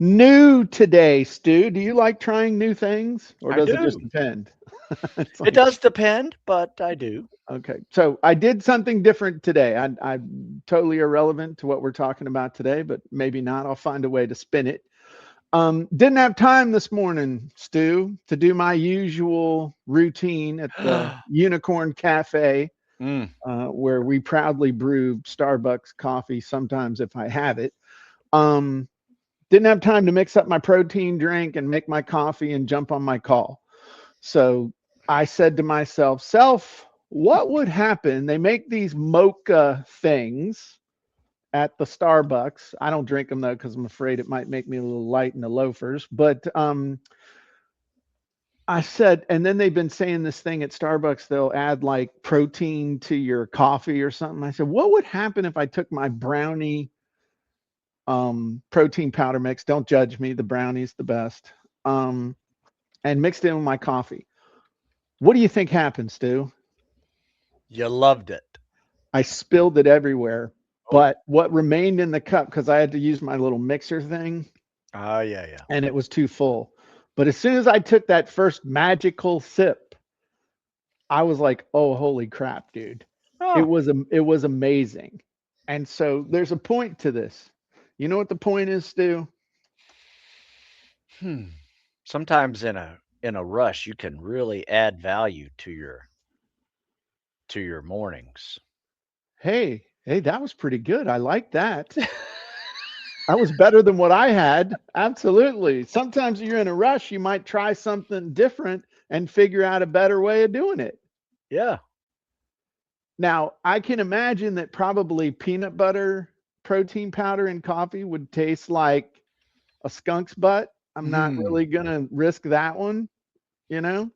New today, Stu. Do you like trying new things, or I does it just do. depend? It's It like, does depend, but I do. okay, so I did something different today. I'm totally irrelevant to what we're talking about today, but maybe not. I'll find a way to spin it. Didn't have time this morning, Stu, to do my usual routine at the Unicorn Cafe, Mm. where we proudly brew Starbucks coffee sometimes if I have it. Um, didn't have time to mix up my protein drink and make my coffee and jump on my call. So I said to myself, what would happen? They make these mocha things at the Starbucks. I don't drink them though because I'm afraid it might make me a little light in the loafers. But I said, and then they've been saying this thing at Starbucks, they'll add like protein to your coffee or something. I said, what would happen if I took my brownie protein powder mix? Don't judge me, the brownie's the best. Um, and mixed it in with my coffee. What do you think happened, Stu? You loved it. I spilled it everywhere. Oh. But what remained in the cup, because I had to use my little mixer thing, Oh, yeah, yeah. and it was too full. But as soon as I took that first magical sip, I was like, "Oh, holy crap, dude!" Oh. It was amazing. And so there's a point to this. You know what the point is, Stu? Hmm. Sometimes in a rush, you can really add value to your mornings. Hey, that was pretty good. I like that. That was better than what I had. Absolutely. Sometimes you're in a rush, you might try something different and figure out a better way of doing it. Yeah. Now, I can imagine that probably peanut butter protein powder in coffee would taste like a skunk's butt. I'm not Hmm. really going to risk that one, you know?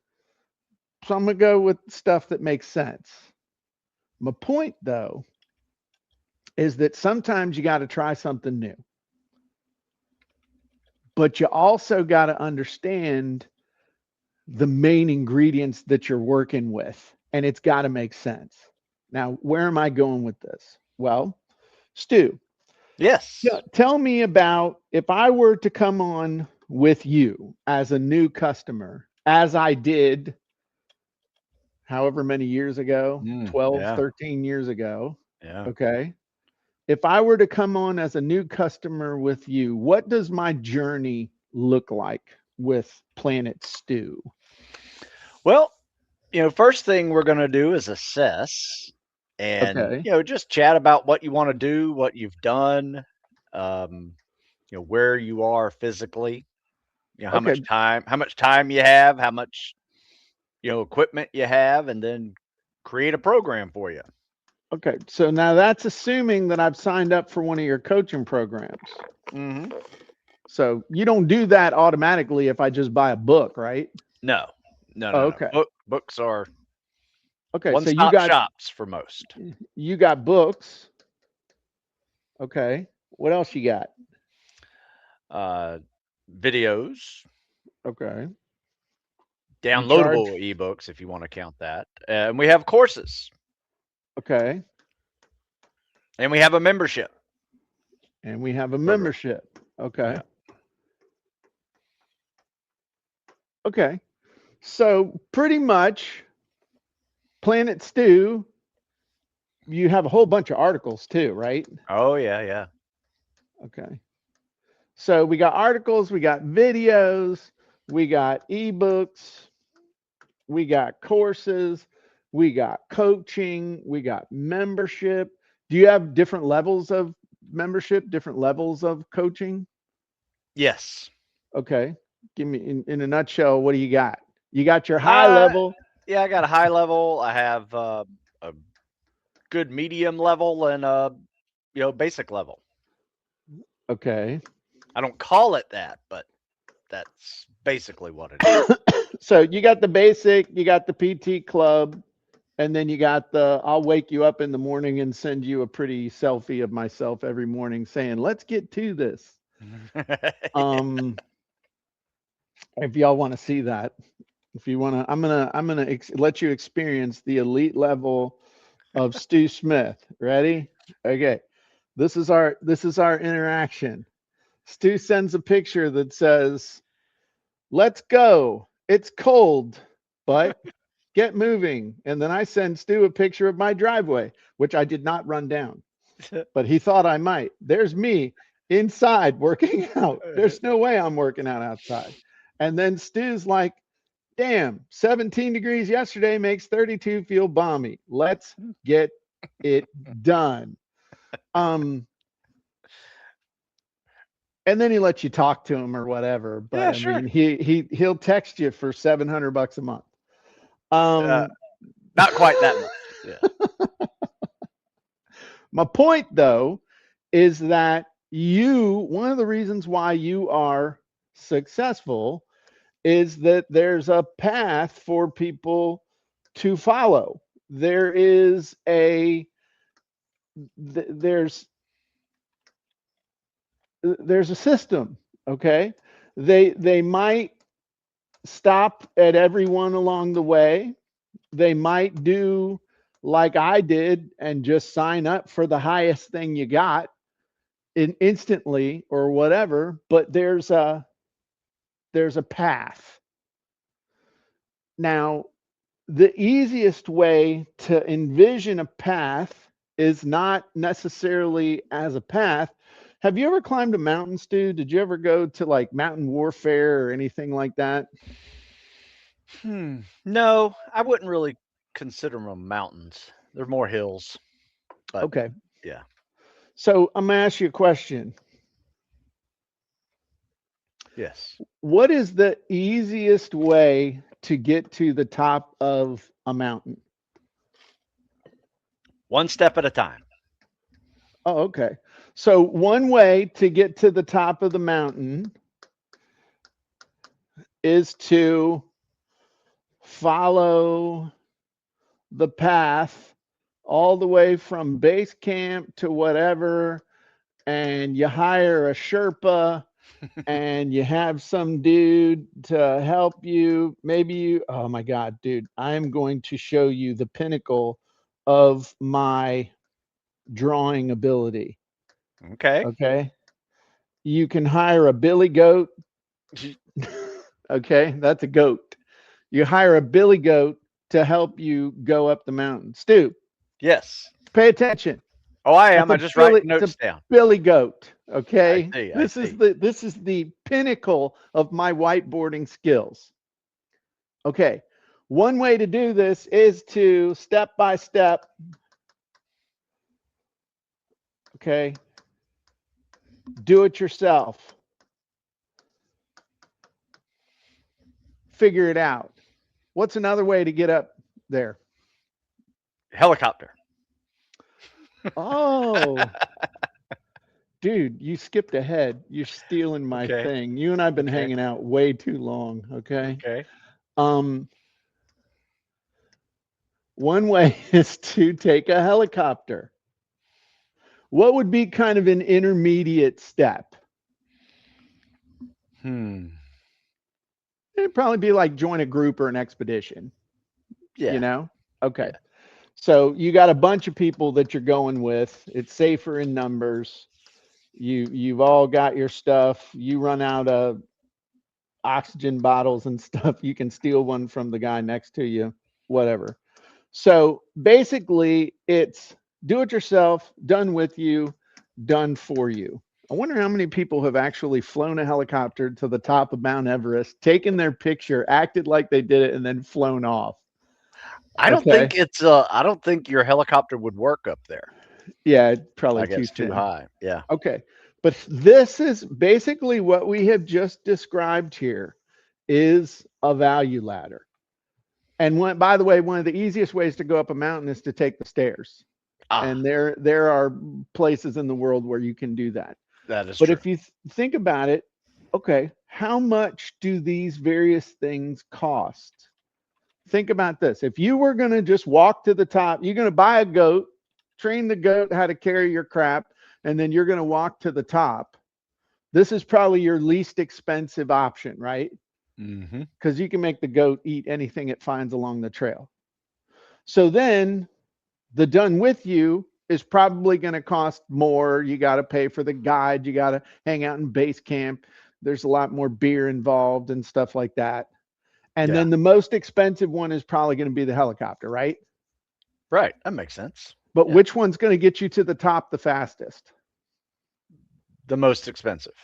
So I'm going to go with stuff that makes sense. My point, though, is that sometimes you got to try something new, but you also got to understand the main ingredients that you're working with, and it's got to make sense. Now, where am I going with this? Well, Stu, Yes. yeah, tell me about if I were to come on with you as a new customer, as I did however many years ago, Mm. 12, Yeah. 13 years ago. Yeah. Okay. If I were to come on as a new customer with you, what does my journey look like with Planet Stew? Well, first thing we're going to do is assess and, Okay. just chat about what you want to do, what you've done, um, where you are physically, Okay. how much time you have, how much, equipment you have, and then create a program for you. Okay. So now that's assuming that I've signed up for one of your coaching programs. Hmm. So you don't do that automatically if I just buy a book, right? No, no, Oh, no, no. okay. Books are Okay. So one-stop shops for most. you got books. Okay. What else you got? Uh, Videos, Okay. You charge. downloadable ebooks, if you want to count that, and we have courses, Okay. and we have a membership And we have a program. membership. Okay. Yeah. Okay. So pretty much Planet Stew, you have a whole bunch of articles too, right? Oh yeah, yeah. Okay. So we got articles, we got videos, we got ebooks, we got courses, we got coaching, we got membership. Do you have different levels of membership, different levels of coaching? Yes. Okay. Give me in a nutshell, what do you got? You got your high Uh, level. yeah, I got a high level. I have a good medium level and a basic level. Okay. I don't call it that, but that's basically what it is. So you got the basic, you got the PT club, and then you got the I'll wake you up in the morning and send you a pretty selfie of myself every morning saying, "Let's get to this." Um if y'all want to see that. If you want to I'm going to let you experience the elite level of Stu Smith. Ready? Okay. This is our interaction. Stu sends a picture that says, "Let's go. It's cold, but get moving." And then I send Stu a picture of my driveway, which I did not run down, but he thought I might. There's me inside working out. There's no way I'm working out outside. And then Stu's like, "Damn, 17 degrees yesterday makes 32 feel balmy. Let's get it done." Um, and then he lets you talk to him or whatever. But Yeah, I sure. mean, he'll text you for $700 a month. Not quite that much. Yeah. My point though is that one of the reasons why you are successful is that there's a path for people to follow. There's a system, okay? They might stop at everyone along the way. They might do like I did and just sign up for the highest thing you got instantly or whatever, but there's a path. Now, the easiest way to envision a path is not necessarily as a path. Have you ever climbed a mountain, Stu? Did you ever go to like mountain warfare or anything like that? No, I wouldn't really consider them mountains. They're more hills. But Okay. yeah. So I'm going to ask you a question. Yes. What is the easiest way to get to the top of a mountain? One step at a time. Oh, okay. So one way to get to the top of the mountain is to follow the path all the way from base camp to whatever, and you hire a Sherpa and you have some dude to help you. Maybe you, oh my God, dude, I'm going to show you the pinnacle of my drawing ability. Okay. Okay. You can hire a billy goat. Okay. That's a goat. You hire a billy goat to help you go up the mountain. Stu, Yes. pay attention. Oh, I am. That's I a just write billy, it's notes a down. billy goat. I Okay. see. I This is see. the pinnacle of my whiteboarding skills. Okay. One way to do this is to step by step. Okay. Do it yourself. Figure it out. What's another way to get up there? Helicopter. Oh, dude, you skipped ahead. You're stealing my Okay. thing. You and I've been Okay. hanging out way too long. Okay. Okay. One way is to take a helicopter. What would be kind of an intermediate step? It'd probably be like join a group or an expedition. Yeah. You know? Okay. Yeah. So you got a bunch of people that you're going with. It's safer in numbers. You've all got your stuff. You run out of oxygen bottles and stuff. You can steal one from the guy next to you, whatever. So basically, it's do it yourself, done with you, done for you. I wonder how many people have actually flown a helicopter to the top of Mount Everest, taken their picture, acted like they did it, and then flown off. I don't Okay. think it's I don't think your helicopter would work up there. Yeah, probably Like too it's too thin. high. Yeah. Okay. But this is basically what we have just described here is a value ladder. And by the way, one of the easiest ways to go up a mountain is to take the stairs. Ah, And there are places in the world where you can do that. that is But true. if you think about it, okay, how much do these various things cost? Think about this. If you were going to just walk to the top, you're going to buy a goat, train the goat how to carry your crap, and then you're going to walk to the top. This is probably your least expensive option, right? Because you can make the goat eat anything it finds along the trail. So then the done with you is probably going to cost more. You got to pay for the guide. You got to hang out in base camp. There's a lot more beer involved and stuff like that. And Yeah. then the most expensive one is probably going to be the helicopter, right? Right. That makes sense. But Yeah. which one's going to get you to the top the fastest? The most expensive.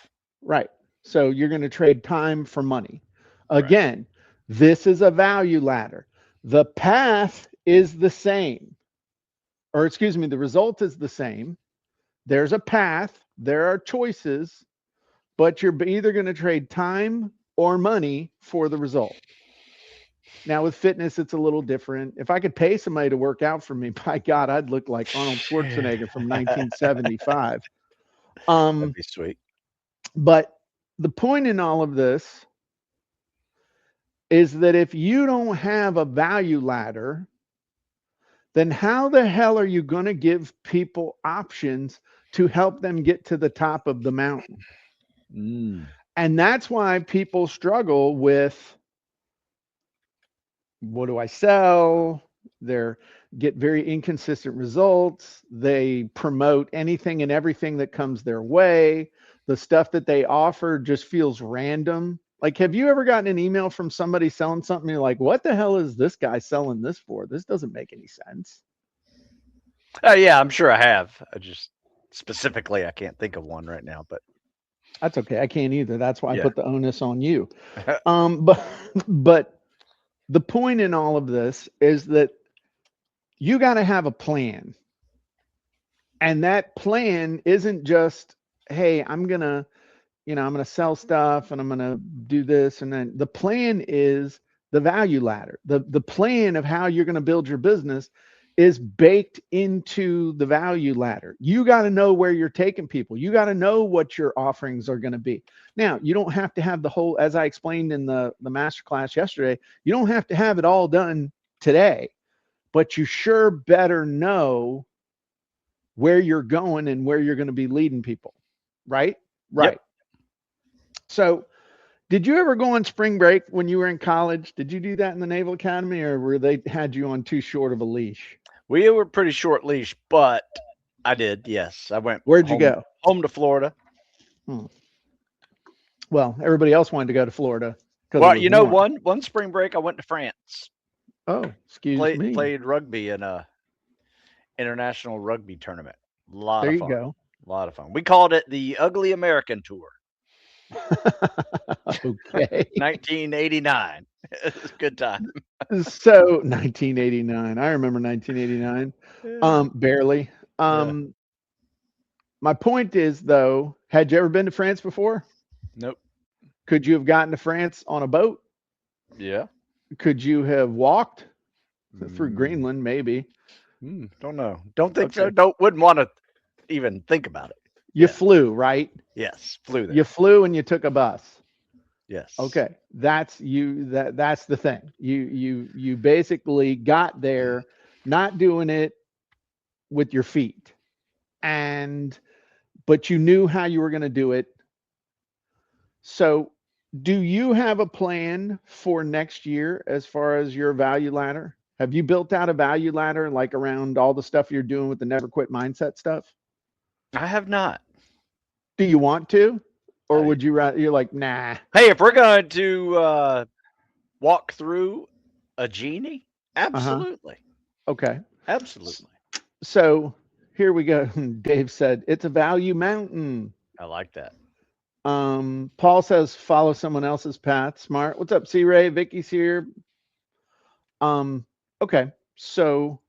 Right. So you're going to trade time for money. Right. Again, this is a value ladder. The path is the same, or excuse me, the result is the same. There's a path, there are choices, but you're either going to trade time or money for the result. Now, with fitness, it's a little different. If I could pay somebody to work out for me, by God, I'd look like Arnold Schwarzenegger from 1975. That'd be sweet. But the point in all of this is that if you don't have a value ladder, then how the hell are you going to give people options to help them get to the top of the mountain? And that's why people struggle with, what do I sell? They're get very inconsistent results. They promote anything and everything that comes their way. The stuff that they offer just feels random. Like, have you ever gotten an email from somebody selling something? You're like, what the hell is this guy selling this for? This doesn't make any sense. Yeah, I'm sure I have. I just specifically I can't think of one right now, but That's okay. I can't either. That's why I yeah. put the onus on you. But the point in all of this is that you got to have a plan. And that plan isn't just, hey, I'm going to, I'm going to sell stuff and I'm going to do this. And then the plan is the value ladder. The plan of how you're going to build your business is baked into the value ladder. You got to know where you're taking people. You got to know what your offerings are going to be. Now, you don't have to have the whole, as I explained in the masterclass yesterday, you don't have to have it all done today, but you sure better know where you're going and where you're going to be leading people. Right? Right. Yep. So, did you ever go on spring break when you were in college? Did you do that in the Naval Academy, or were they had you on too short of a leash? We were pretty short leash, but I did. Yes, I went. Where'd you go? Home to Florida. Well, everybody else wanted to go to Florida because Well, it was warm. one spring break I went to France. Oh, excuse me. Played rugby in a international rugby tournament. A lot There of you fun. go. A lot of fun. We called it the Ugly American Tour. Okay. 1989. It was a good time. So 1989. I remember 1989. Barely. My point is, though, had you ever been to France before? Nope. Could you have gotten to France on a boat? Yeah. Could you have walked through Greenland? Maybe. Don't know. Don't think so. Wouldn't want to even think about it. You flew, right? Yes, flew there. You flew and you took a bus. Yes. Okay, that's you. That's the thing. You basically got there, not doing it with your feet, but you knew how you were going to do it. So, do you have a plan for next year as far as your value ladder? Have you built out a value ladder like around all the stuff you're doing with the never quit mindset stuff? I have not. Do you want to? Or would you rather, you're like, nah. Hey, if we're going to walk through a genie, absolutely. Okay. Absolutely. So here we go. Dave said, it's a value mountain. I like that. Paul says, follow someone else's path. Smart. What's up, C Ray? Vicky's here. Okay. So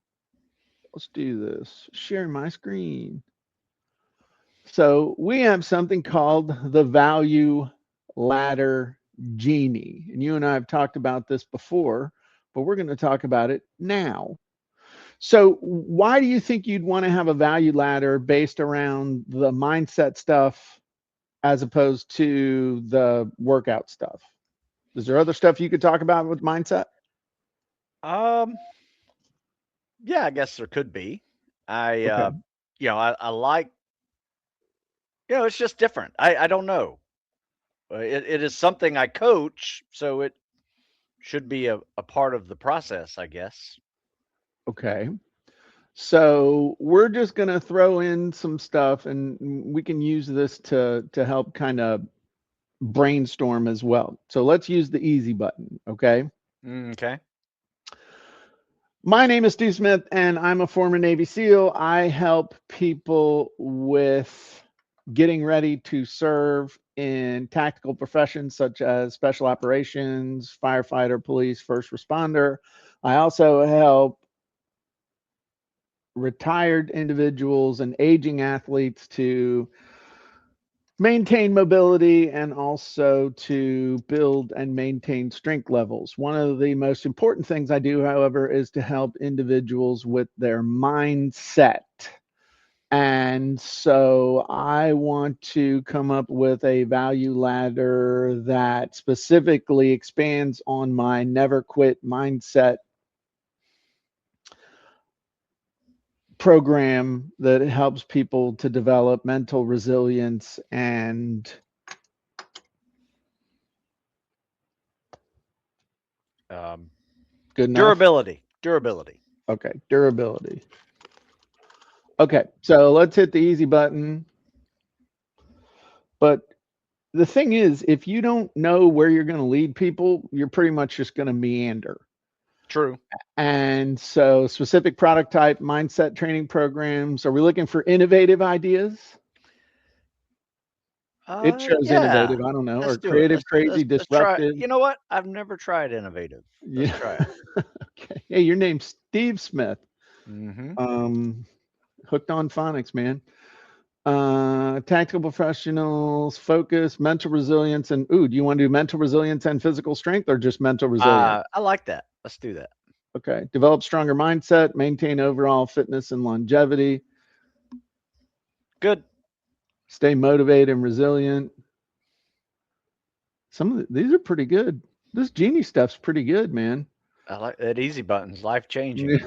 let's do this. Share my screen. So we have something called the Value Ladder Genie. And you and I have talked about this before, but we're going to talk about it now. So why do you think you'd want to have a value ladder based around the mindset stuff as opposed to the workout stuff? Is there other stuff you could talk about with mindset? Yeah, I guess there could be. I like, it's just different. I don't know. It is something I coach, so it should be a part of the process, I guess. Okay. So we're just going to throw in some stuff, and we can use this to help kind of brainstorm as well. So let's use the easy button. Okay. Okay. My name is Steve Smith, and I'm a former Navy SEAL. I help people with getting ready to serve in tactical professions such as special operations, firefighter, police, first responder. I also help retired individuals and aging athletes to maintain mobility and also to build and maintain strength levels. One of the most important things I do, however, is to help individuals with their mindset. And so I want to come up with a value ladder that specifically expands on my never quit mindset program that helps people to develop mental resilience and good enough. Durability. Okay, durability. Okay, so let's hit the easy button. But the thing is, if you don't know where you're going to lead people, you're pretty much just going to meander. True. And so, specific product type, mindset training programs. Are we looking for innovative ideas? It shows Yeah. innovative. I don't know, Let's or do it. creative, crazy, Let's try. disruptive. You know what? I've never tried innovative. Let's Yeah. try it. Okay. Hey, your name's Steve Smith. Mm-hmm. Hooked on phonics, man. Tactical professionals, focus, mental resilience, and do you want to do mental resilience and physical strength, or just mental resilience? I like that. Let's do that. Okay. Develop stronger mindset, maintain overall fitness and longevity, Good. stay motivated and resilient. These are pretty good. This Genie stuff's pretty good, man. I like that. Easy button's life changing.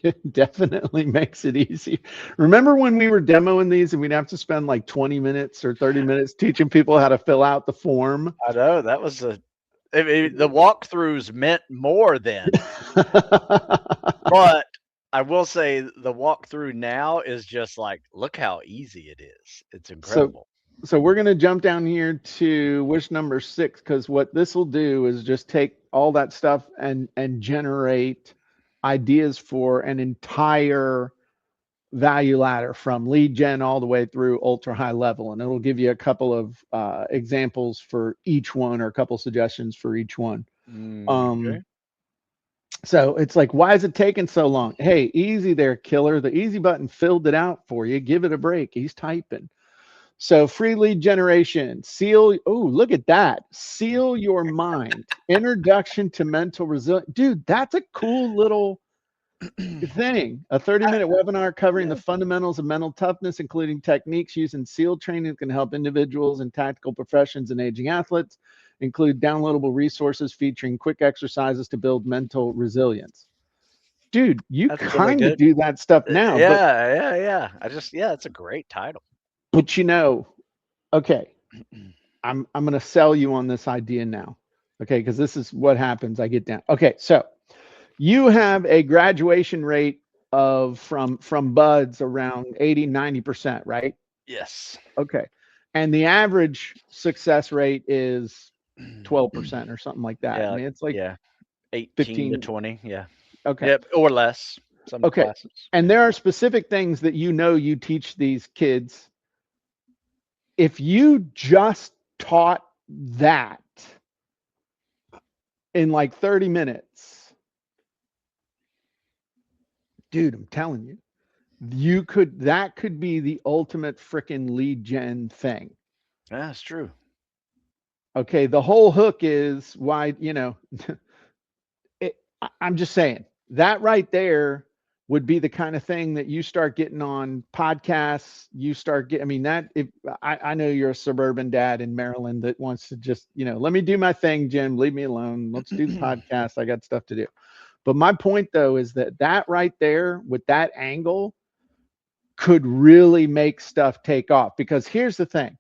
It definitely makes it easy. Remember when we were demoing these and we'd have to spend like 20 minutes or 30 minutes teaching people how to fill out the form? I know that was the walkthroughs meant more then, but I will say the walkthrough now is just like, look how easy it is. It's incredible. So we're going to jump down here to wish number 6, because what this will do is just take all that stuff and generate ideas for an entire value ladder from lead gen all the way through ultra high level, and it'll give you a couple of examples for each one, or a couple suggestions for each one. Okay. So it's like, why is it taking so long? Hey, easy there, killer. The easy button filled it out for you. Give it a break. He's typing. So free lead generation, seal. Oh, look at that. Seal your mind. Introduction to mental resilience. Dude, that's a cool little thing. A 30-minute webinar covering the fundamentals of mental toughness, including techniques used in SEAL training that can help individuals in tactical professions and aging athletes. Include downloadable resources featuring quick exercises to build mental resilience. Dude, you kind of do that stuff now. Yeah. It's a great title. But okay, I'm going to sell you on this idea now. Okay, because this is what happens. I get down. Okay, so you have a graduation rate of from buds around 80-90%, right? Yes. Okay. And the average success rate is 12% or something like that. Yeah, I mean, it's like 18 15 to 20. Yeah. Okay. Yep, or less. Some Okay. classes. And there are specific things that you teach these kids. If you just taught that in like 30 minutes, dude, I'm telling you, that could be the ultimate freaking lead gen thing. Yeah, that's true. Okay, the whole hook is why, I'm just saying that right there would be the kind of thing that you start getting on podcasts. I know you're a suburban dad in Maryland that wants to just, let me do my thing, Jim, leave me alone. Let's do the podcast. I got stuff to do. But my point though is that right there with that angle could really make stuff take off, because here's the thing.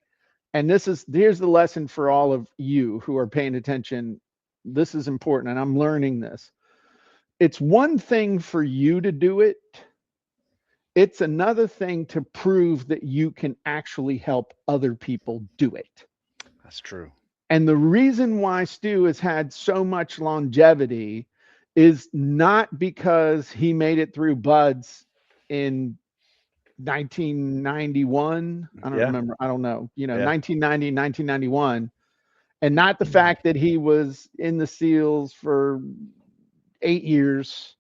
And here's the lesson for all of you who are paying attention. This is important, and I'm learning this. It's one thing for you to do it, It's another thing to prove that you can actually help other people do it. That's true. And the reason why Stu has had so much longevity is not because he made it through buds in 1991. I don't Yeah. remember. I don't know. Yeah. 1990, 1991. And not the fact that he was in the SEALs for 8 years.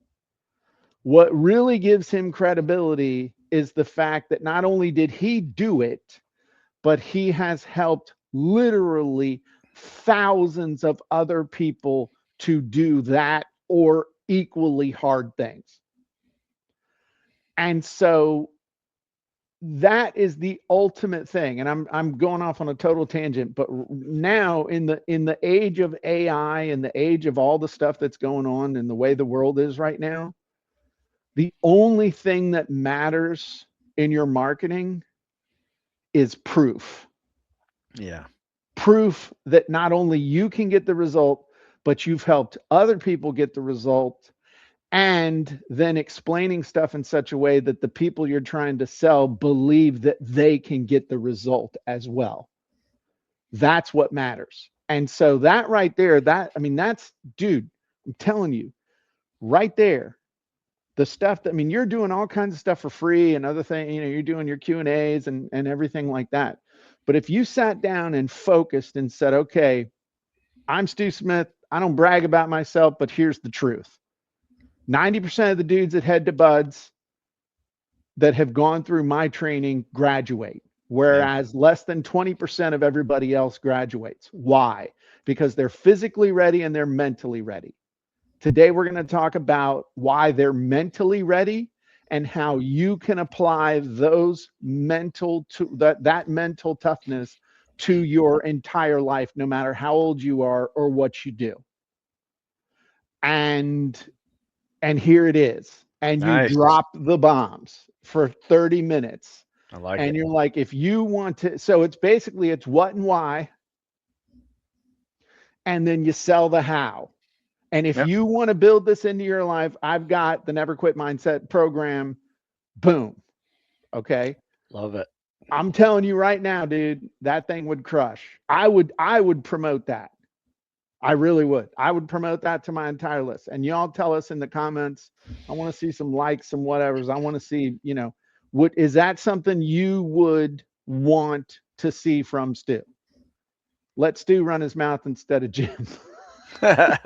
What really gives him credibility is the fact that not only did he do it, but he has helped literally thousands of other people to do that or equally hard things. And so that is the ultimate thing. And I'm going off on a total tangent, but now in the age of AI and the age of all the stuff that's going on and the way the world is right now, the only thing that matters in your marketing is proof. Yeah. Proof that not only you can get the result, but you've helped other people get the result, and then explaining stuff in such a way that the people you're trying to sell believe that they can get the result as well. That's what matters. And so that right there, that's, dude, I'm telling you, right there, the stuff that, you're doing all kinds of stuff for free and other things, you're doing your Q&As and everything like that. But if you sat down and focused and said, okay, I'm Stu Smith, I don't brag about myself, but here's the truth. 90% of the dudes that head to buds that have gone through my training graduate, whereas less than 20% of everybody else graduates. Why? Because they're physically ready and they're mentally ready. Today, we're going to talk about why they're mentally ready and how you can apply those that mental toughness to your entire life, no matter how old you are or what you do. And here it is. And you Nice. drop the bombs for 30 minutes. I like And it. you're like, if you want to, so it's what and why, and then you sell the how. And if Yep. you want to build this into your life, I've got the Never Quit Mindset program. Boom. Okay. Love it. I'm telling you right now, dude, that thing would crush. I would promote that. I really would. I would promote that to my entire list. And y'all tell us in the comments. I want to see some likes, some whatevers. I want to see, what is that something you would want to see from Stu? Let Stu run his mouth instead of Jim. For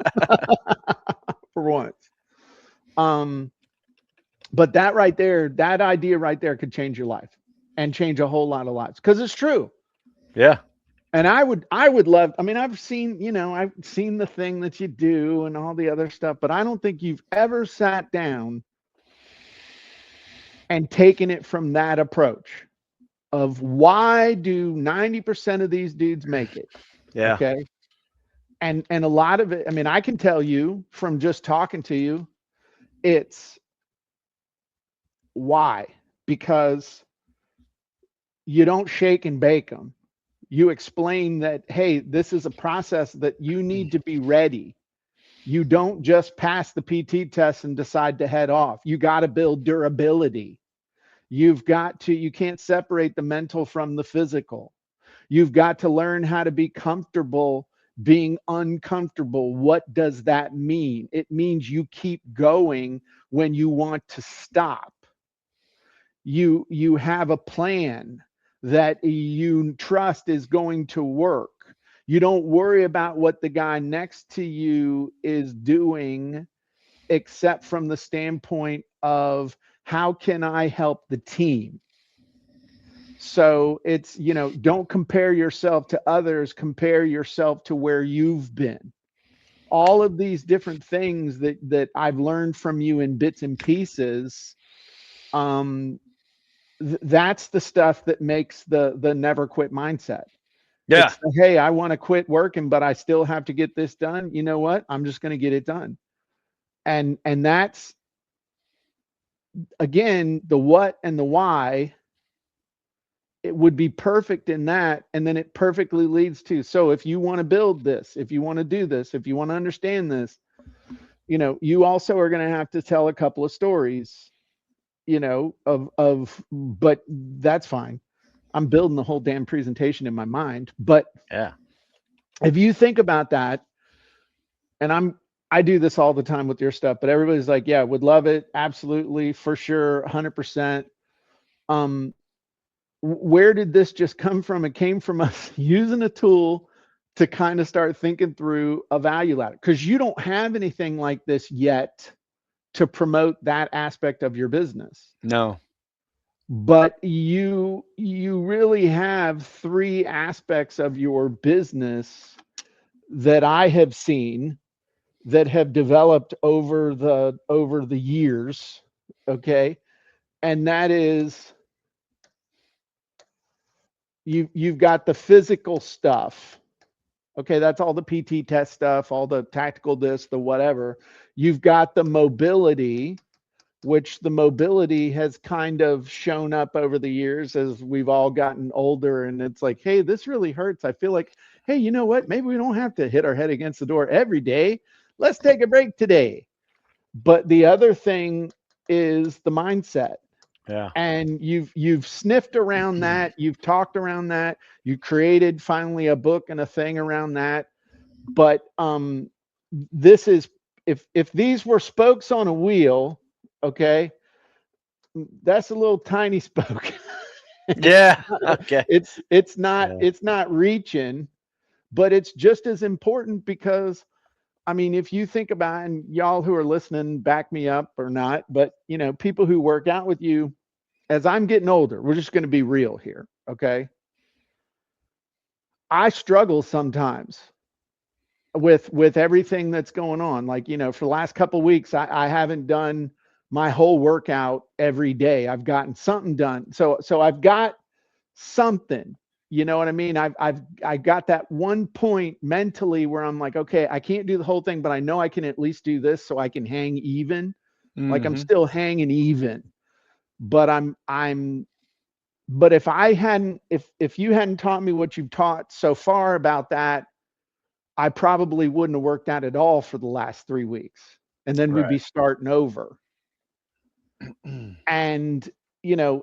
once. But that right there, that idea right there could change your life and change a whole lot of lives, because it's true. Yeah. And I would love, I've seen the thing that you do and all the other stuff, but I don't think you've ever sat down and taken it from that approach of why do 90% of these dudes make it? Yeah. Okay. And a lot of it, I can tell you from just talking to you, it's why? Because you don't shake and bake them. You explain that, hey, this is a process that you need to be ready. You don't just pass the PT test and decide to head off. You got to build durability. You can't separate the mental from the physical. You've got to learn how to be comfortable being uncomfortable. What does that mean? It means you keep going when you want to stop. You have a plan that you trust is going to work. You don't worry about what the guy next to you is doing, except from the standpoint of how can I help the team? So it's, don't compare yourself to others, compare yourself to where you've been. All of these different things that I've learned from you in bits and pieces, that's the stuff that makes the never quit mindset. Yeah. It's the, hey, I want to quit working, but I still have to get this done. You know what? I'm just going to get it done. And that's, again, the what and the why. It would be perfect in that. And then it perfectly leads to, so if you want to build this, if you want to do this, if you want to understand this, you also are going to have to tell a couple of stories, but that's fine. I'm building the whole damn presentation in my mind. But Yeah. if you think about that, and I do this all the time with your stuff, but everybody's like, yeah, would love it. Absolutely. For sure. 100%. Where did this just come from? It came from us using a tool to kind of start thinking through a value ladder, because you don't have anything like this yet to promote that aspect of your business. No. But you really have three aspects of your business that I have seen that have developed over the years. Okay. And that is, you've got the physical stuff. Okay, that's all the PT test stuff, all the tactical this, the whatever. You've got the mobility, which the mobility has kind of shown up over the years as we've all gotten older. And it's like, hey, this really hurts. I feel like, hey, you know what? Maybe we don't have to hit our head against the door every day. Let's take a break today. But the other thing is the mindset. Yeah. And you've sniffed around that, you've talked around that, you created finally a book and a thing around that. But this is, if these were spokes on a wheel, okay, that's a little tiny spoke. Yeah. Okay. It's not Yeah. it's not reaching, but it's just as important, because I mean, if you think about, and y'all who are listening, back me up or not, but people who work out with you, as I'm getting older, we're just going to be real here, okay? I struggle sometimes with everything that's going on. Like, for the last couple of weeks, I haven't done my whole workout every day. I've gotten something done. So I've got something, you know what I mean? I got that one point mentally where I'm like, okay, I can't do the whole thing, but I know I can at least do this so I can hang even. Like, I'm still hanging even, but but if you hadn't taught me what you've taught so far about that, I probably wouldn't have worked out at all for the last 3 weeks. And then we'd Right. be starting over. And,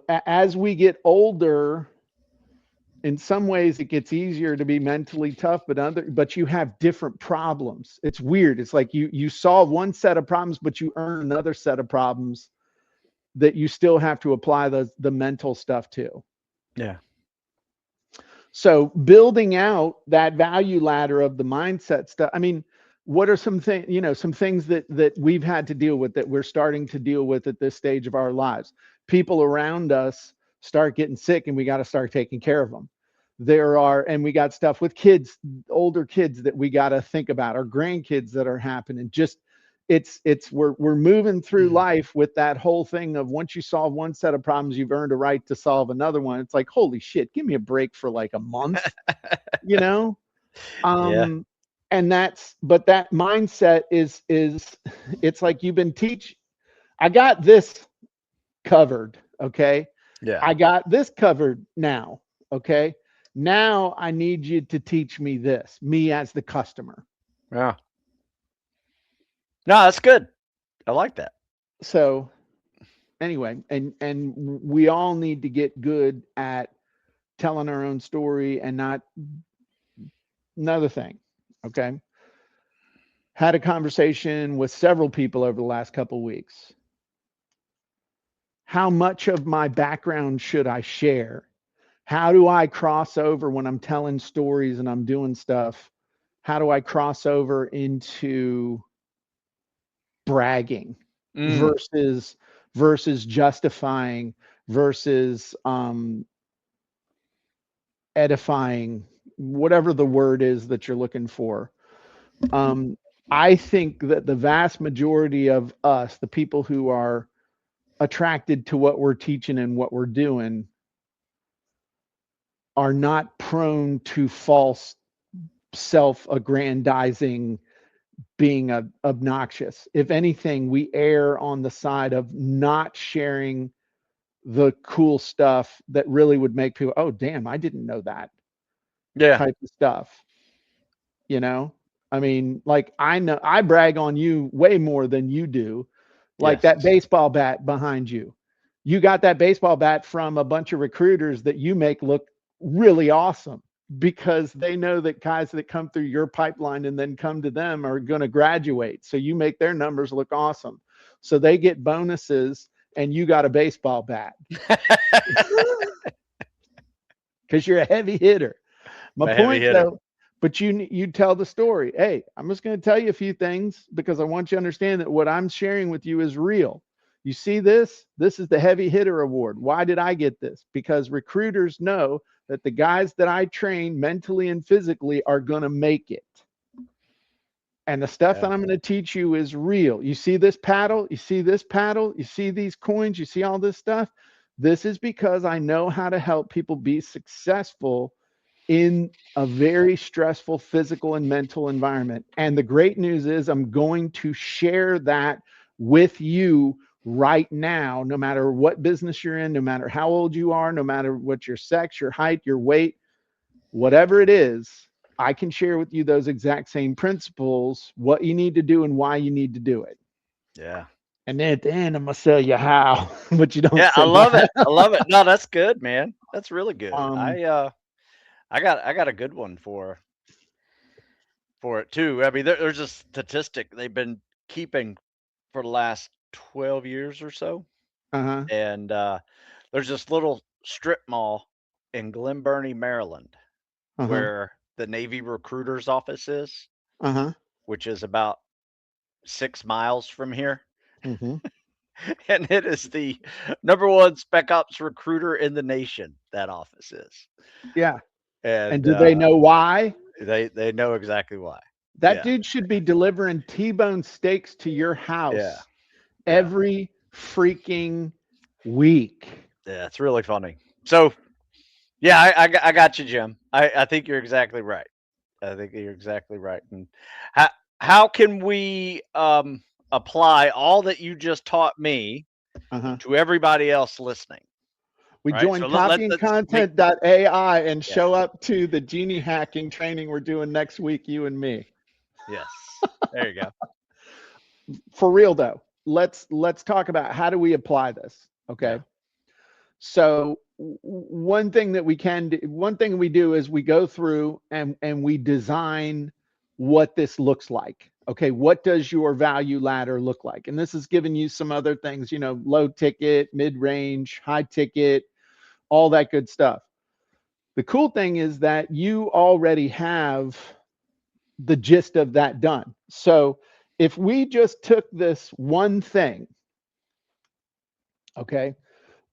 as we get older, in some ways it gets easier to be mentally tough, but you have different problems. It's weird. It's like you solve one set of problems, but you earn another set of problems that you still have to apply the mental stuff to. Yeah. So building out that value ladder of the mindset stuff. I mean, what are some things, some things that we've had to deal with, that we're starting to deal with at this stage of our lives? People around us start getting sick and we got to start taking care of them. And we got stuff with kids, older kids, that we got to think about, our grandkids that are happening. Just we're moving through life with that whole thing of, once you solve one set of problems, you've earned a right to solve another one. It's like, holy shit, give me a break for like a month, you know? Yeah. And but that mindset is it's like, I got this covered. Okay. Yeah. I got this covered now. Okay. Now I need you to teach me this, me as the customer. Yeah. No, that's good. I like that. So anyway, and we all need to get good at telling our own story, and not another thing. Okay. Had a conversation with several people over the last couple of weeks. How much of my background should I share? How do I cross over when I'm telling stories and I'm doing stuff? How do I cross over into bragging Mm. versus justifying, versus edifying, whatever the word is that you're looking for? I think that the vast majority of us, the people who are attracted to what we're teaching and what we're doing, are not prone to false self-aggrandizing, being obnoxious. If anything, we err on the side of not sharing the cool stuff that really would make people, oh damn, I didn't know that Yeah. type of stuff. I mean, like, I know I brag on you way more than you do. Like Yes. that baseball bat behind you. you got that baseball bat from a bunch of recruiters that you make look really awesome, because they know that guys that come through your pipeline and then come to them are going to graduate. So you make their numbers look awesome. So they get bonuses and you got a baseball bat because you're a heavy hitter. My I'm a heavy point hitter. though, but you tell the story. Hey, I'm just going to tell you a few things because I want you to understand that what I'm sharing with you is real. You see this? This is the heavy hitter award. Why did I get this? Because recruiters know that the guys that I train mentally and physically are going to make it. And the stuff that I'm going to teach you is real. You see this paddle? You see this paddle? You see these coins? You see all this stuff? This is because I know how to help people be successful in a very stressful physical and mental environment. And the great news is I'm going to share that with you right now, no matter what business you're in, no matter how old you are, no matter what your sex, your height, your weight, whatever it is, I can share with you those exact same principles, what you need to do and why you need to do it. Yeah. And then at the end, I'm gonna tell you how, but you don't Yeah, I say love it. how. I love it. No, that's good, man. That's really good. Um, I got a good one for it too. I mean, there's a statistic they've been keeping for the last 12 years or so, uh-huh, and there's this little strip mall in Glen Burnie, Maryland, uh-huh, where the Navy recruiter's office is, uh-huh. which is about 6 miles from here. Mm-hmm. And it is the number one spec ops recruiter in the nation, that office is. Yeah. And And do they know why? they know exactly why. That Yeah. dude should be delivering T-bone steaks to your Yeah. house Yeah. every freaking week. Yeah. It's really funny. So yeah, I got you, Jim. I think you're exactly right. I think you're exactly right. And how how can we apply all that you just taught me Uh-huh. to everybody else listening? We Right. join So let's make CopyandContent.ai and yeah. show up to the genie hacking training we're doing next week, you and me. Yes. There you go. For real though, let's talk about how do we apply this. Yeah. Okay. So one thing that we can do, one thing we do is we go through and we design what this looks like. Okay, what does your value ladder look like? And this is giving you some other things, low ticket, mid range, high ticket, all that good stuff. The cool thing is that you already have the gist of that done. So if we just took this one thing, okay,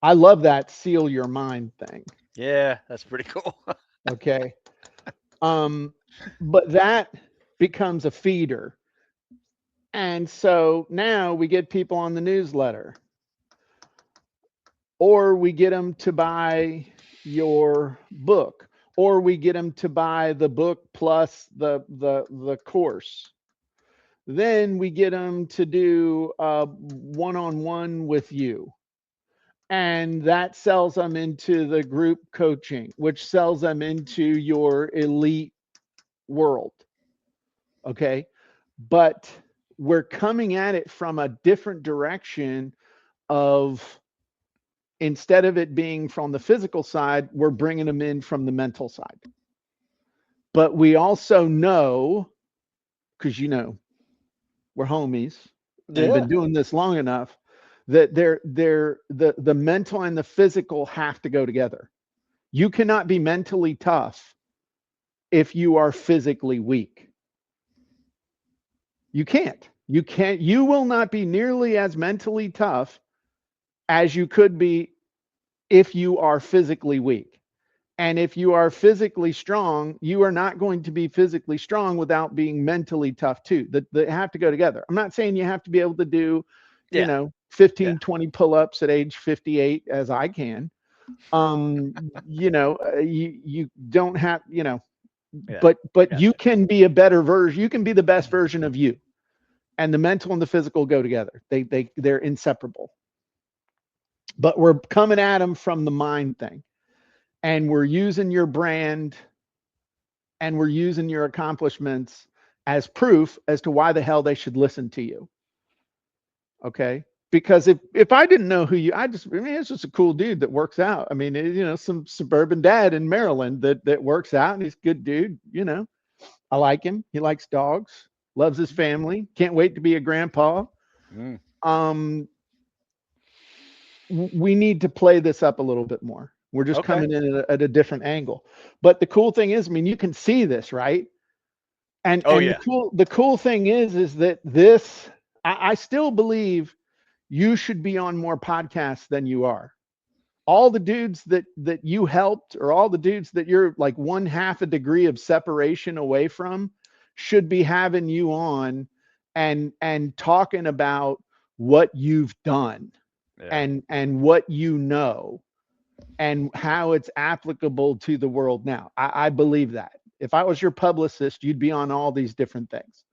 I love that seal your mind thing. Yeah, that's pretty cool. Okay. Um, but that becomes a feeder. And so now we get people on the newsletter, or we get them to buy your book, or we get them to buy the book plus the course. Then we get them to do one-on-one with you. And that sells them into the group coaching, which sells them into your elite world. Okay. But we're coming at it from a different direction of, instead of it being from the physical side, we're bringing them in from the mental side. But we also know, because we're homies and Yeah. been doing this long enough, that the mental and the physical have to go together. You cannot be mentally tough if you are physically weak. You can't. You will not be nearly as mentally tough as you could be if you are physically weak. And if you are physically strong, you are not going to be physically strong without being mentally tough too. They have to go together. I'm not saying you have to be able to do, Yeah. 15, Yeah. 20 pull-ups at age 58 as I can. You don't have, Yeah. I but got you you. can be a better version. You can be the best version of you. And the mental and the physical go together. They're inseparable. But we're coming at them from the mind thing. And we're using your brand and we're using your accomplishments as proof as to why the hell they should listen to you. Okay. because if I didn't know who you, I mean, it's just a cool dude that works out. I mean, some suburban dad in Maryland that works out, and he's a good dude. I like him. He likes dogs, loves his family, can't wait to be a grandpa. Mm. Um, we need to play this up a little bit more. We're just Okay. coming in at a different angle. But the cool thing is, I mean, you can see this, right? And Oh the yeah. cool thing is that this, I still believe you should be on more podcasts than you are. All the dudes that you helped, or all the dudes that you're like 1/2 a degree of separation away from, should be having you on and talking about what you've done, Yeah. and what you know, and how it's applicable to the world now. I believe that. If I was your publicist, you'd be on all these different things.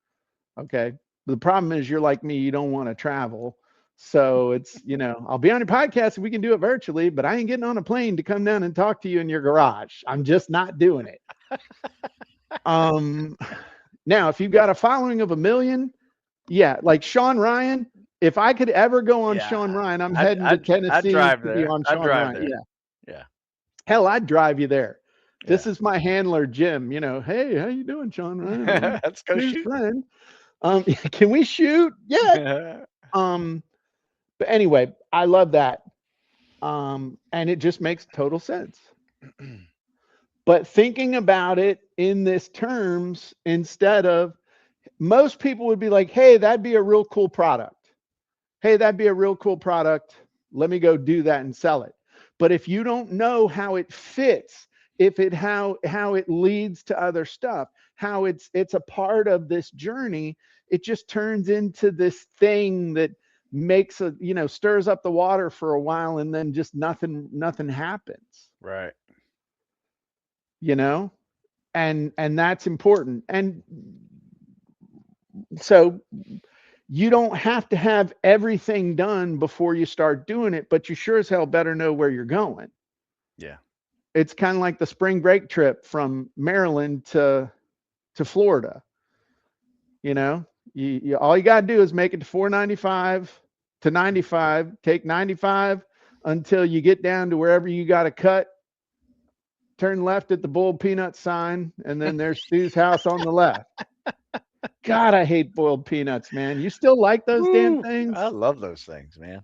Okay. The problem is you're like me, you don't want to travel. So it's, I'll be on your podcast and we can do it virtually, but I ain't getting on a plane to come down and talk to you in your garage. I'm just not doing it. Um, Now, if you've got a following of 1 million, yeah, like Sean Ryan, if I could ever go on Yeah. Sean Ryan, I'm I'd heading to I'd I'd Tennessee drive to be there. on I'd Sean drive Ryan. there. Yeah. Yeah. Hell, I'd drive you there. This Yeah. is my handler, Jim. Hey, how you doing, Sean Ryan? I'm Let's go his shooting. friend. Can we shoot? Yeah. Um, but anyway, I love that. And it just makes total sense. But thinking about it in this terms, instead of, most people would be like, hey, that'd be a real cool product. Hey, that'd be a real cool product. Let me go do that and sell it. But if you don't know how it fits, if it how it leads to other stuff, how it's a part of this journey, it just turns into this thing that makes stirs up the water for a while, and then just nothing happens. Right. You know, and that's important. And so you don't have to have everything done before you start doing it, but you sure as hell better know where you're going. Yeah. It's kind of like the spring break trip from Maryland to Florida. You all you got to do is make it to 495 to 95, take 95 until you get down to wherever you got to cut, turn left at the boiled peanut sign, and then there's Stu's house on the left. God, I hate boiled peanuts, man. You still like those damn Woo! things? I love those things, man.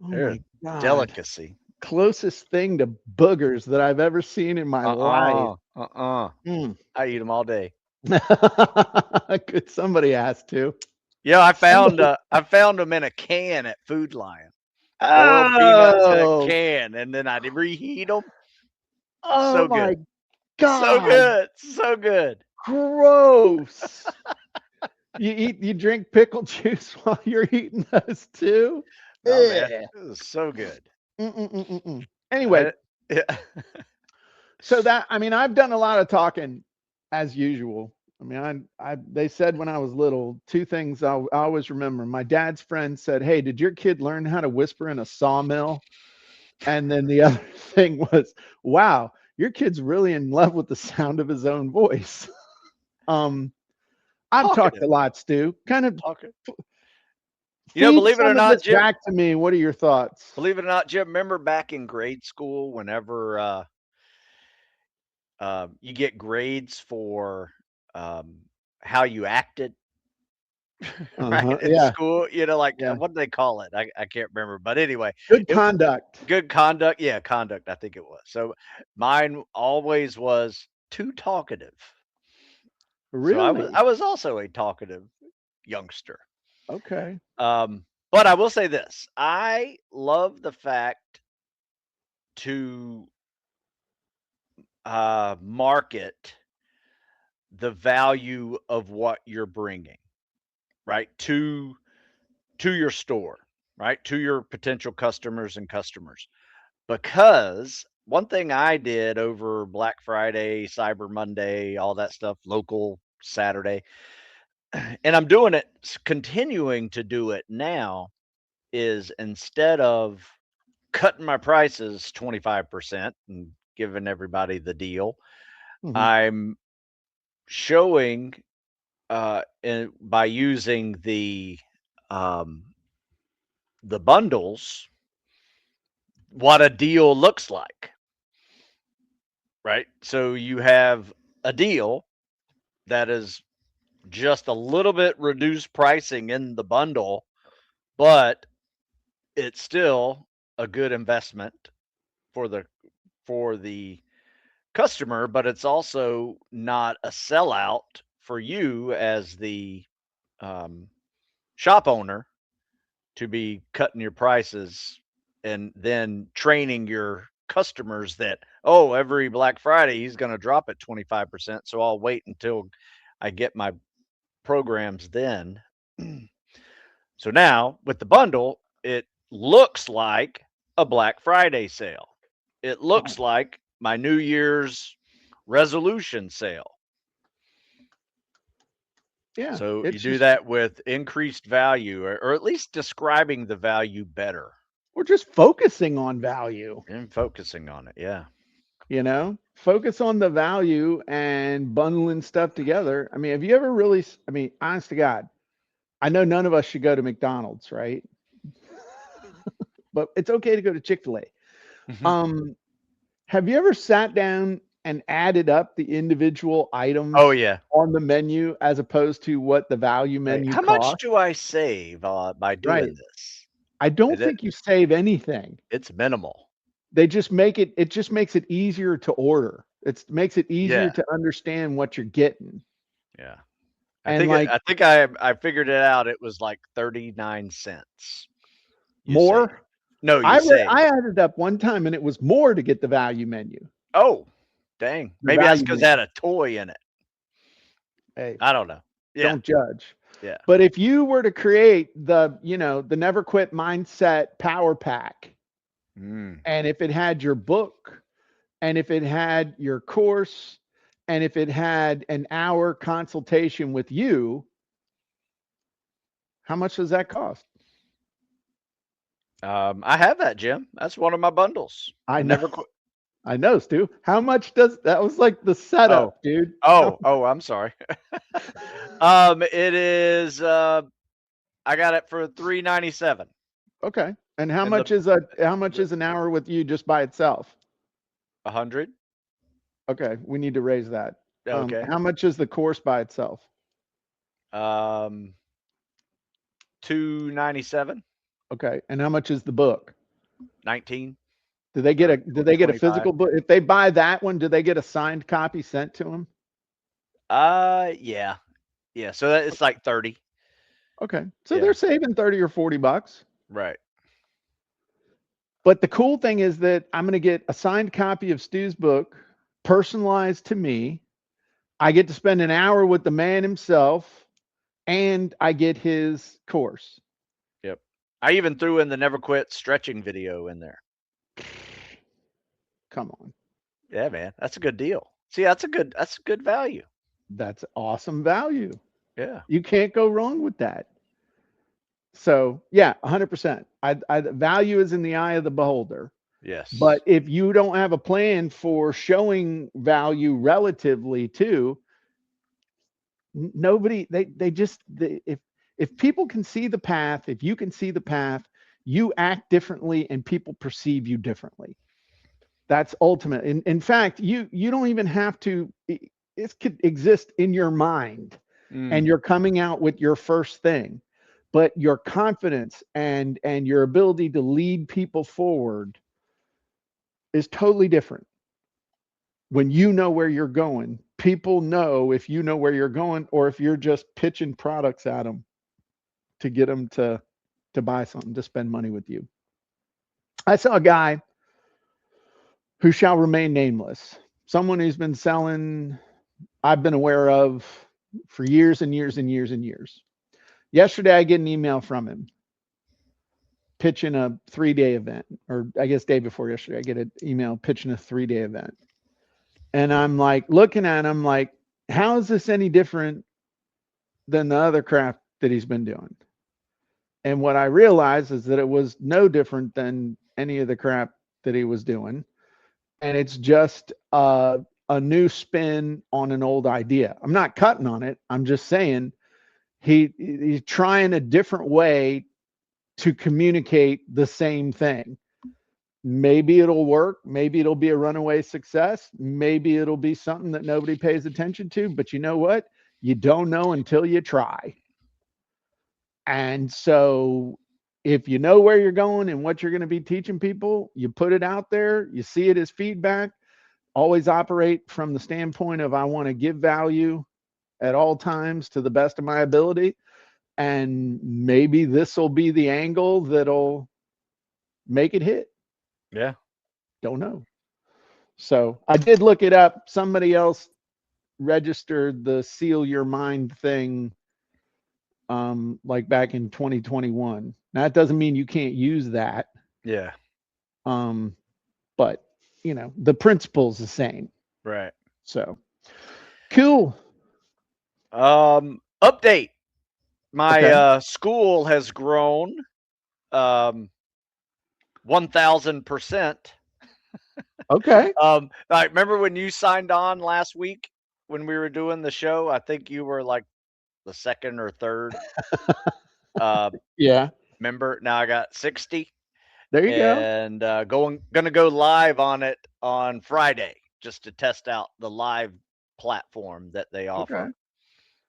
Oh They're a my God. delicacy. Closest thing to boogers that I've ever seen in my life. Mm. I eat them all day. Could somebody ask to? Yeah, Somebody. I found them in a can at Food Lion. Boiled peanuts in a Oh, can, and then I'd reheat them. oh So my good. So God. good. So good. Gross. You drink pickle juice while you're eating those too? Oh man, Yeah. it was so good. Anyway, I, yeah. so I mean, I've done a lot of talking as usual. I mean, they said when I was little, two things I always remember. My dad's friend said, "Hey, did your kid learn how to whisper in a sawmill?" And then the other thing was, "Wow, your kid's really in love with the sound of his own voice." um, I've talked Talkative. a lot, Stu. Kind of Talkative. feed Believe it or some of not, this Jim. back to me. What are your thoughts? Believe it or not, Jim. Remember back in grade school, whenever you get grades for um, how you acted, right, in Yeah, school, like, yeah. what do they call it? I can't remember, but anyway, Good it conduct. good conduct. Yeah, conduct, I think it was. So mine always was too talkative. So Really? I was also a talkative youngster. Okay. But I will say this. I love the fact to market the value of what you're bringing, right? To your store, right? To your potential customers and customers. Because one thing I did over Black Friday, Cyber Monday, all that stuff, local Saturday, and I'm doing it, continuing to do it now, is instead of cutting my prices 25% and giving everybody the deal, Mhm. I'm showing by using um the bundles what a deal looks like, right? So you have a deal that is just a little bit reduced pricing in the bundle, but it's still a good investment for the customer, but it's also not a sellout for you as the shop owner to be cutting your prices and then training your customers that, oh, every Black Friday he's going to drop it 25%, so I'll wait until I get my programs then. So now with the bundle, it looks like a Black Friday sale. It looks like my New Year's resolution sale. Yeah. So you It's do just, that with increased value, or at least describing the value better we're just focusing on value, and focusing on it. Yeah. focus on the value and bundling stuff together. I mean, have you ever really, I mean, honest to God, I know none of us should go to McDonald's, right? But it's okay to go to Chick-fil-A. Have you ever sat down and added up the individual Oh, items yeah. on the menu as opposed to what the value Right. menu How much costs? do I save by Right. doing this? I don't And it, think you save anything. it's minimal. They just make it, it just makes it easier to order. It makes it easier Yeah. to understand what you're getting. Yeah. And like I think I figured it out. It was like 39 cents you save. more, No, you I save. added up one time and it was more to get the value menu. Oh, dang. The Maybe that's value because it menu. had a toy in it. Hey, I don't know. Yeah. don't judge. Yeah. But if you were to create the Never Quit Mindset Power Pack, Mm. and if it had your book, and if it had your course, and if it had an hour consultation with you, how much does that cost? I have that, Jim. That's one of my bundles. I I know, never quit. I know, Stu. How much does that was like the Oh, setup, dude? I'm sorry. It is. I got it for $3.97. Okay. And And how much is an hour with you just by itself? 100. Okay, we need to raise that. Okay. How much is the course by itself? 297. Okay. And how much is the book? 19. Do they get Or a $25. physical book? If they buy that one, do they get a signed copy sent to them? Yeah. Yeah. So it's like 30. Okay. So Yeah. they're saving 30 or 40 bucks. Right. But the cool thing is that I'm going to get a signed copy of Stu's book, personalized to me. I get to spend an hour with the man himself, and I get his course. Yep. I even threw in the Never Quit stretching video in there. Come on. Yeah, man. That's a good deal. See, that's a good value. That's awesome value. Yeah. You can't go wrong with that. So yeah, 100%. Value is in the eye of the beholder. Yes. But if you don't have a plan for showing value relatively to nobody, if people can see the path, if you can see the path, you act differently and people perceive you differently. That's ultimate. In fact, you don't even have to, it could exist in your mind and you're coming out with your first thing, but your confidence and your ability to lead people forward is totally different. When you know where you're going, people know if you know where you're going or if you're just pitching products at them to get them to buy something, to spend money with you. I saw a guy who shall remain nameless, someone who's been selling, I've been aware of for years and years and years and years. Yesterday, I get an email from him pitching a 3-day event, or I guess day before yesterday, I get an email pitching a 3-day event. And I'm like looking at him like, how is this any different than the other crap that he's been doing? And what I realized is that it was no different than any of the crap that he was doing. And it's just a new spin on an old idea. I'm not cutting on it. I'm just saying he's trying a different way to communicate the same thing. Maybe it'll work. Maybe it'll be a runaway success. Maybe it'll be something that nobody pays attention to. But you know what? You don't know until you try. And so if you know where you're going and what you're going to be teaching people, you put it out there, you see it as feedback. Always operate from the standpoint of I want to give value at all times to the best of my ability. And maybe this will be the angle that'll make it hit. Yeah. Don't know. So I did look it up. Somebody else registered the seal your mind thing like back in 2021. Now, that doesn't mean you can't use that. Yeah. But you know, the principle's the same. Right. So cool. Update. My Okay. school has grown 1,000%. Okay. I remember when you signed on last week when we were doing the show. I think you were like the second or third Yeah. member. Now I got 60, There you go. and gonna go live on it on Friday just to test out the live platform that they Okay. offer.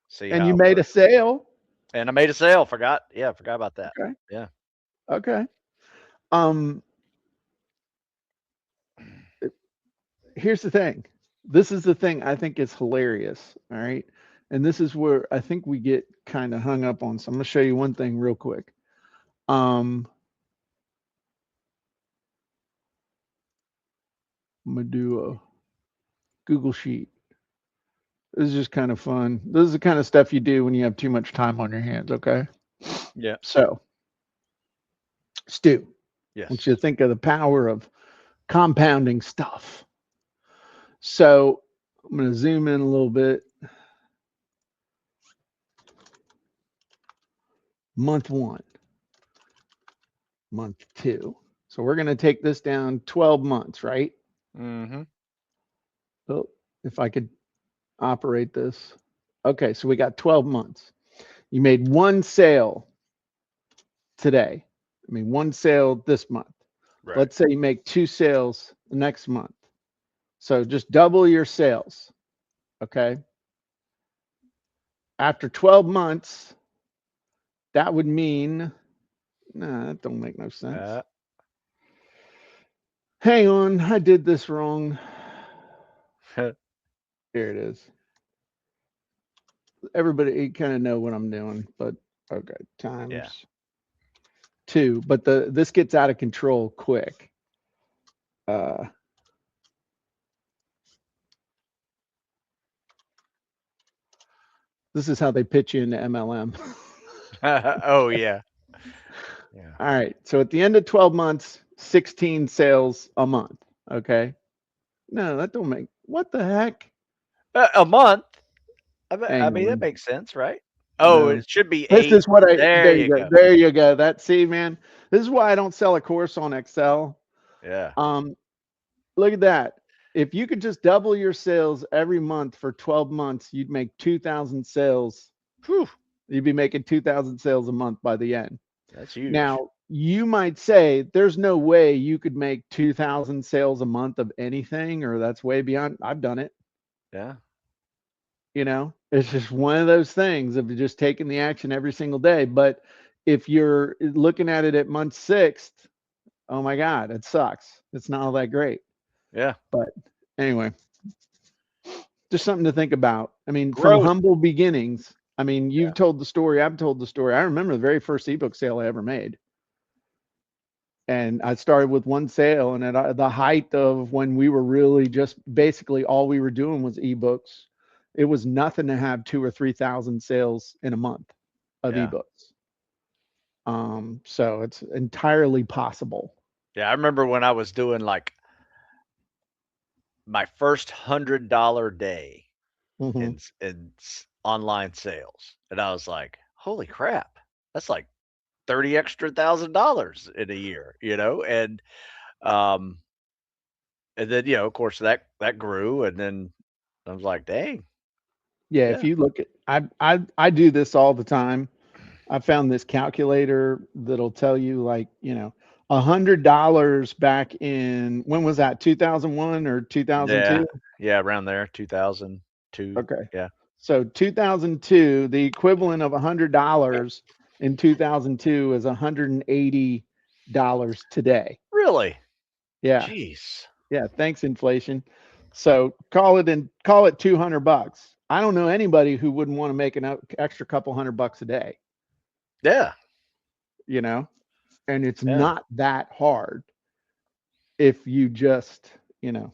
See And how you it made a works. sale. And I made a sale. Forgot about that. Okay. Yeah. Okay. Um, Here's the thing. This is the thing I think is hilarious. All right. And this is where I think we get kind of hung up on. So I'm gonna show you one thing real quick. I'm gonna do a Google Sheet. This is just kind of fun. This is the kind of stuff you do when you have too much time on your hands. Okay. Yeah. So, Stu, I Yes. want you to think of the power of compounding stuff. So, I'm going to zoom in a little bit. Month 1, month 2. So, we're going to take this down 12 months, right? Mm-hmm. Oh, if I could operate this. Okay. So, we got 12 months. You made one sale today. I mean, one sale this month. Right. Let's say you make 2 sales the next month. So just double your sales. Okay. After 12 months, that would mean, nah, that don't make no sense. Hang on, I did this wrong. Here it is. Everybody kind of know what I'm doing, but okay, times 2. But this gets out of control quick. This is how they pitch you into MLM. Oh yeah. Yeah. All right. So at the end of 12 months, 16 sales a month. Okay. No, that don't make what the heck? A month. I Hang mean, that on. makes sense, right? Oh, No. it should be This 8. is what There there you you go. go. There you go. That see, man. This is why I don't sell a course on Excel. Yeah. Look at that. If you could just double your sales every month for 12 months, you'd make 2,000 sales. Whew. You'd be making 2,000 sales a month by the end. That's huge. Now, you might say there's no way you could make 2,000 sales a month of anything, or that's way beyond. I've done it. Yeah. You know, it's just one of those things of just taking the action every single day. But if you're looking at it at month 6, oh my God, it sucks. It's not all that great. Yeah. But anyway, just something to think about. I mean, from Growth. humble beginnings, I mean, Yeah. you've told the story, I've told the story. I remember the very first ebook sale I ever made. And I started with one sale, and at the height of when we were really just basically all we were doing was ebooks, it was nothing to have 2 or 3,000 sales in a month of Yeah. ebooks. So it's entirely possible. Yeah. I remember when I was doing like my first $100 day Hmm. in online sales, and I was like, "Holy crap! That's like 30 extra $1,000 in a year," um, and then of course that grew, and then I was like, "Dang, Yeah, if yeah, you look at, I do this all the time. I found this calculator that'll tell you, like, you know, $100 back in, when was that, 2001 or 2002? Yeah, around there, 2002. Okay. Yeah. So 2002, the equivalent of $100 in 2002 is $180 today. Really? Yeah. Jeez. Yeah. Thanks, inflation. So call it $200. I don't know anybody who wouldn't want to make an extra couple $100 a day, Yeah. you know, and it's Yeah. not that hard if you just, you know,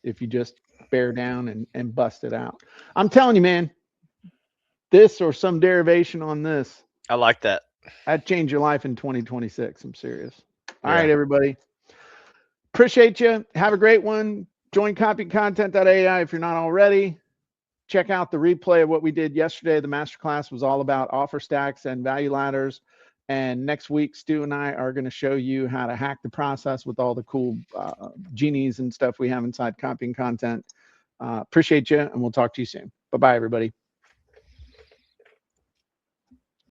if you just bear down and bust it out. I'm telling you, man, this or some derivation on this, I like that. that'd change your life in 2026. I'm serious. All Yeah. right, everybody. Appreciate you. Have a great one. Join CopyandContent.ai if you're not already. Check out the replay of what we did yesterday. The masterclass was all about offer stacks and value ladders. And next week, Stu and I are going to show you how to hack the process with all the cool genies and stuff we have inside Copy and Content. Appreciate you, and we'll talk to you soon. Bye-bye, everybody.